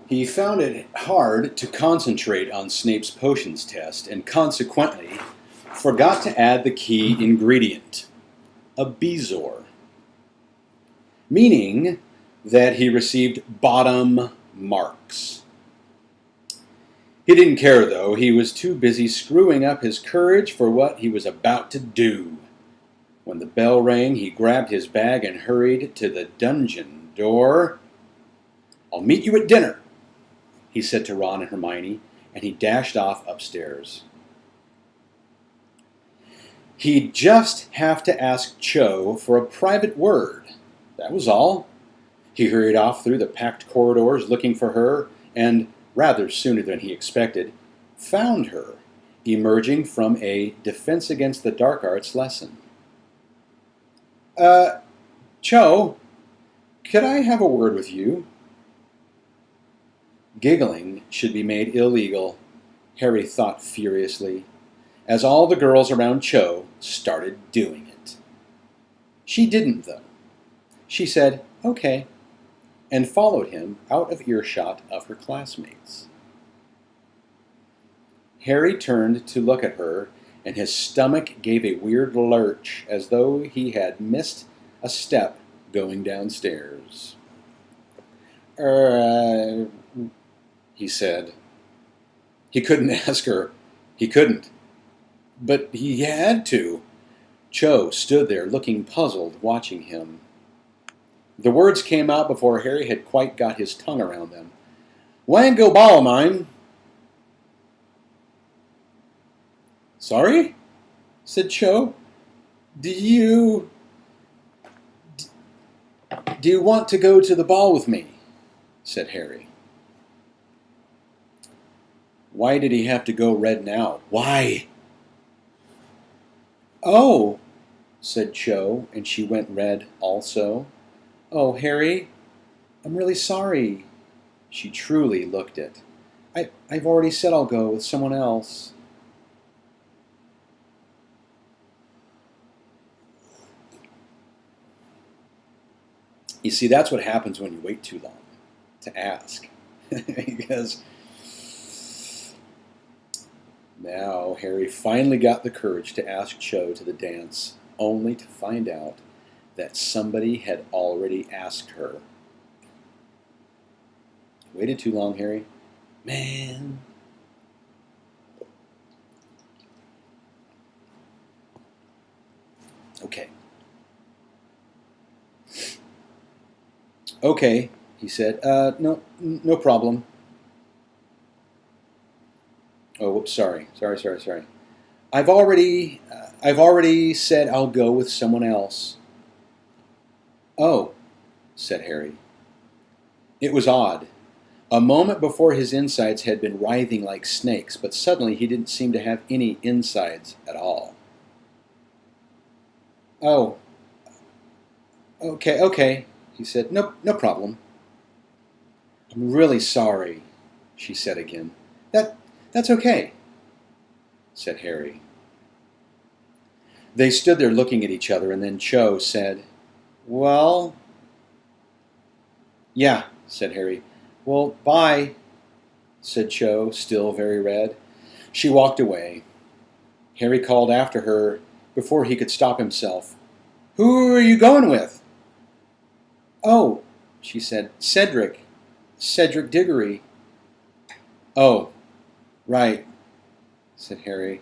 He found it hard to concentrate on Snape's potions test and consequently forgot to add the key ingredient, a Bezoar, meaning that he received bottom marks. He didn't care, though. He was too busy screwing up his courage for what he was about to do. When the bell rang, he grabbed his bag and hurried to the dungeon door. "I'll meet you at dinner," he said to Ron and Hermione, and he dashed off upstairs. He'd just have to ask Cho for a private word. That was all. He hurried off through the packed corridors looking for her, and, rather sooner than he expected, found her, emerging from a Defense Against the Dark Arts lesson. Cho, could I have a word with you?" Giggling should be made illegal, Harry thought furiously, as all the girls around Cho started doing it. She didn't, though. She said, "Okay," and followed him out of earshot of her classmates. Harry turned to look at her, and his stomach gave a weird lurch as though he had missed a step going downstairs. He said. He couldn't ask her. He couldn't. But he had to. Cho stood there looking puzzled, watching him. The words came out before Harry had quite got his tongue around them. "Wango ball mine." "Sorry?" said Cho. Do you want to go to the ball with me?" said Harry. Why did he have to go red now? Why? "Oh," said Cho, and she went red also. "Oh, Harry, I'm really sorry." She truly looked it. I've already said I'll go with someone else." You see, that's what happens when you wait too long to ask. Because now Harry finally got the courage to ask Cho to the dance, only to find out that somebody had already asked her. Waited too long, Harry? Man. Okay. "Okay," he said. No problem." Oh, whoops, sorry. I've already said I'll go with someone else." "Oh," said Harry. It was odd. A moment before his insides had been writhing like snakes, but suddenly he didn't seem to have any insides at all. "Oh, okay," he said. No problem." "I'm really sorry," she said again. That's okay," said Harry. They stood there looking at each other, and then Cho said, "Well..." "Yeah," said Harry. "Well, bye," said Cho, still very red. She walked away. Harry called after her before he could stop himself. "Who are you going with?" "Oh," she said, Cedric Diggory." "Oh, right," said Harry.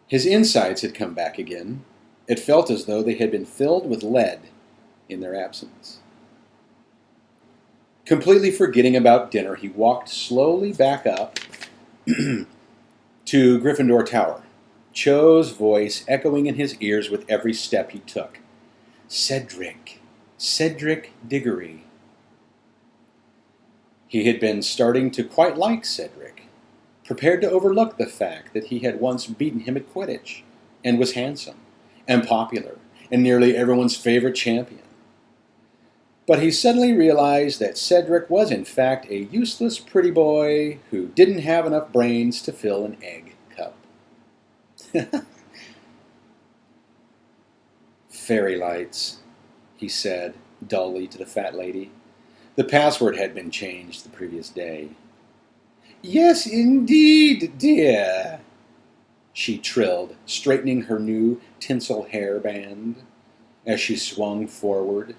His insides had come back again. It felt as though they had been filled with lead in their absence. Completely forgetting about dinner, he walked slowly back up to Gryffindor Tower, Cho's voice echoing in his ears with every step he took. Cedric Diggory. He had been starting to quite like Cedric, prepared to overlook the fact that he had once beaten him at Quidditch, and was handsome, and popular, and nearly everyone's favorite champion. But he suddenly realized that Cedric was in fact a useless pretty boy who didn't have enough brains to fill an egg cup. "Fairy lights," he said dully to the fat lady. The password had been changed the previous day. "Yes, indeed, dear," she trilled, straightening her new tinsel hairband as she swung forward.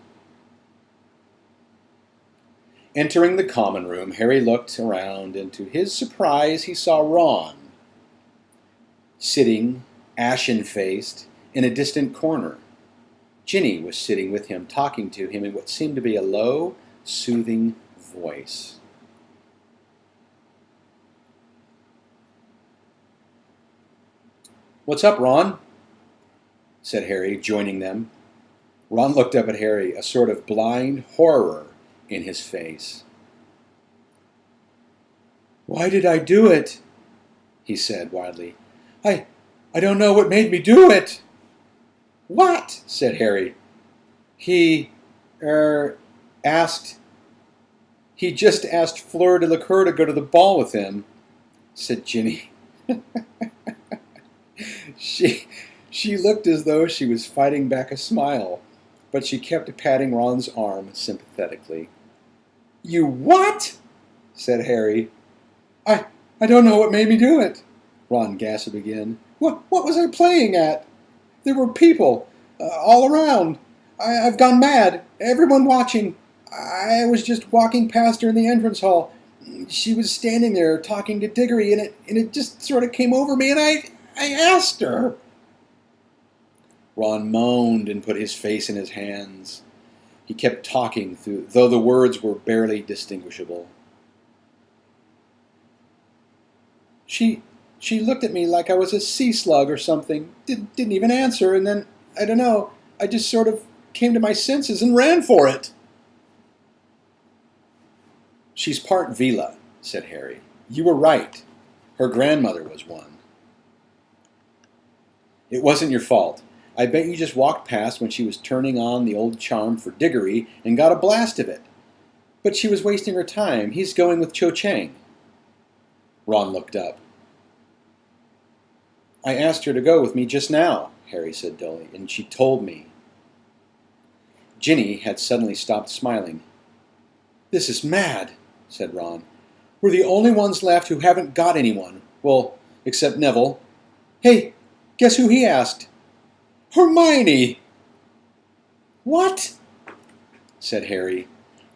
Entering the common room, Harry looked around, and to his surprise he saw Ron, sitting, ashen-faced, in a distant corner. Ginny was sitting with him, talking to him in what seemed to be a low, soothing voice. "What's up, Ron?" said Harry, joining them. Ron looked up at Harry, a sort of blind horror in his face. "Why did I do it?" he said wildly. I don't know what made me do it." "What?" said Harry. He just asked Fleur Delacour to go to the ball with him," said Ginny. She looked as though she was fighting back a smile, but she kept patting Ron's arm sympathetically. "You what?" said Harry. I don't know what made me do it," Ron gasped again. What was I playing at? There were people all around. I've gone mad. Everyone watching. I was just walking past her in the entrance hall. She was standing there talking to Diggory, and it just sort of came over me, and I asked her." Ron moaned and put his face in his hands. He kept talking, though the words were barely distinguishable. She looked at me like I was a sea slug or something. Didn't even answer, and then, I don't know, I just sort of came to my senses and ran for it. "She's part Vila," said Harry. "You were right. Her grandmother was one." "It wasn't your fault. I bet you just walked past when she was turning on the old charm for Diggory and got a blast of it. But she was wasting her time. He's going with Cho Chang." Ron looked up. "I asked her to go with me just now," Harry said dully, "and she told me." Ginny had suddenly stopped smiling. "This is mad," said Ron. "We're the only ones left who haven't got anyone. Well, except Neville. Hey, guess who he asked?" "Hermione!" "What?" said Harry,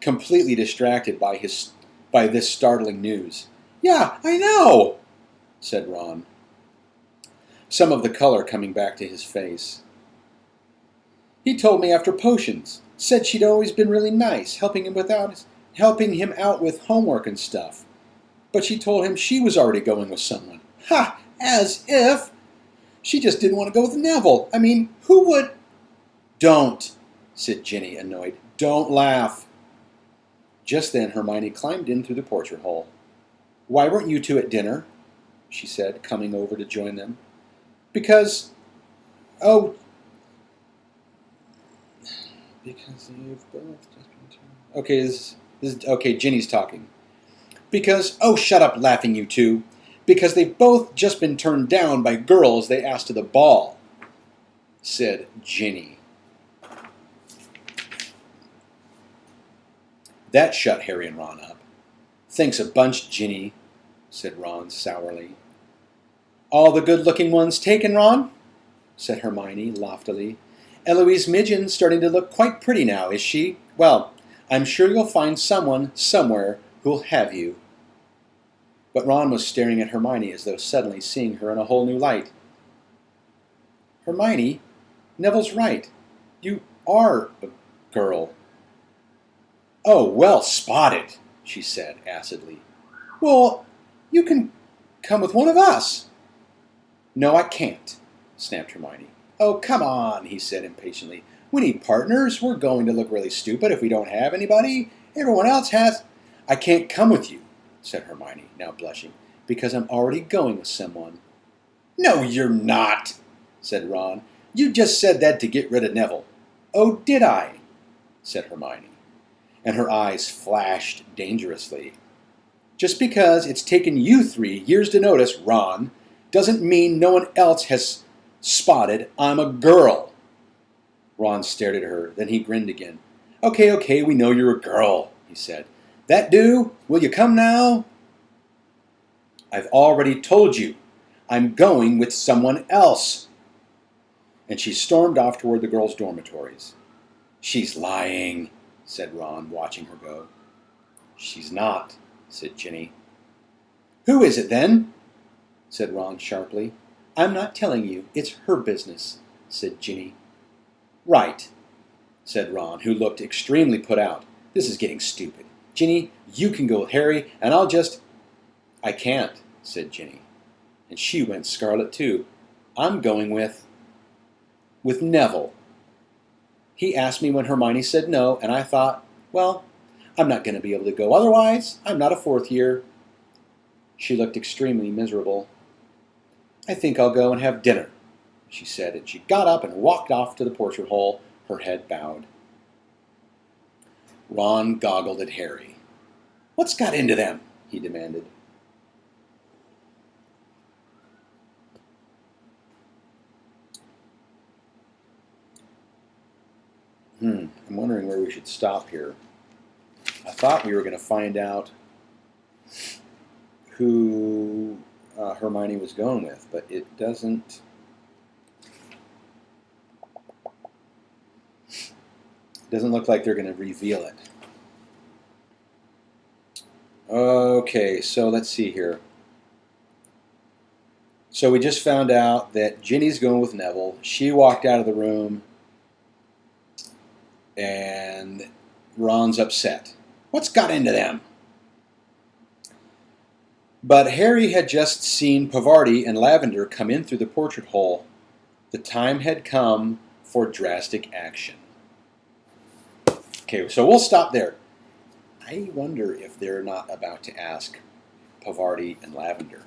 completely distracted by this startling news. "Yeah, I know," said Ron, some of the color coming back to his face. "He told me after potions. Said she'd always been really nice, helping him out with homework and stuff. But she told him she was already going with someone. Ha! As if! She just didn't want to go with Neville. I mean, who would—" "Don't," said Ginny, annoyed. "Don't laugh." Just then Hermione climbed in through the portrait hole. "Why weren't you two at dinner?" she said, coming over to join them. Because you've both just been... Okay, Ginny's talking. Shut up laughing, you two. Because they've both just been turned down by girls they asked to the ball, said Ginny. That shut Harry and Ron up. "Thanks a bunch, Ginny," said Ron sourly. "All the good-looking ones taken, Ron?" said Hermione loftily. "Eloise Midgen's starting to look quite pretty now, is she? Well, I'm sure you'll find someone somewhere who'll have you." But Ron was staring at Hermione as though suddenly seeing her in a whole new light. "Hermione, Neville's right. You are a girl." "Oh, well spotted," she said acidly. "Well, you can come with one of us." "No, I can't," snapped Hermione. "Oh, come on," he said impatiently. "We need partners. We're going to look really stupid if we don't have anybody. Everyone else has—" "I can't come with you," said Hermione, now blushing, "because I'm already going with someone." "No, you're not," said Ron. "You just said that to get rid of Neville." "Oh, did I?" said Hermione, and her eyes flashed dangerously. "Just because it's taken you 3 years to notice, Ron, doesn't mean no one else has spotted I'm a girl." Ron stared at her, then he grinned again. Okay, we know you're a girl," he said. That do? Will you come now? I've already told you. I'm going with someone else. And she stormed off toward the girls' dormitories. She's lying, said Ron, watching her go. She's not, said Ginny. Who is it then? Said Ron sharply. I'm not telling you. It's her business, said Ginny. Right, said Ron, who looked extremely put out. This is getting stupid. Ginny, you can go with Harry, and I'll just... I can't, said Ginny. And she went scarlet too. I'm going with Neville. He asked me when Hermione said no, and I thought, well, I'm not going to be able to go. Otherwise, I'm not a fourth year. She looked extremely miserable. I think I'll go and have dinner, she said, and she got up and walked off to the portrait hole, her head bowed. Ron goggled at Harry. What's got into them? He demanded. I'm wondering where we should stop here. I thought we were going to find out who Hermione was going with, but it doesn't look like they're going to reveal it. Okay, so let's see here. So we just found out that Ginny's going with Neville. She walked out of the room, and Ron's upset. What's got into them? But Harry had just seen Pavarti and Lavender come in through the portrait hole. The time had come for drastic action. Okay, so we'll stop there. I wonder if they're not about to ask Pavarti and Lavender.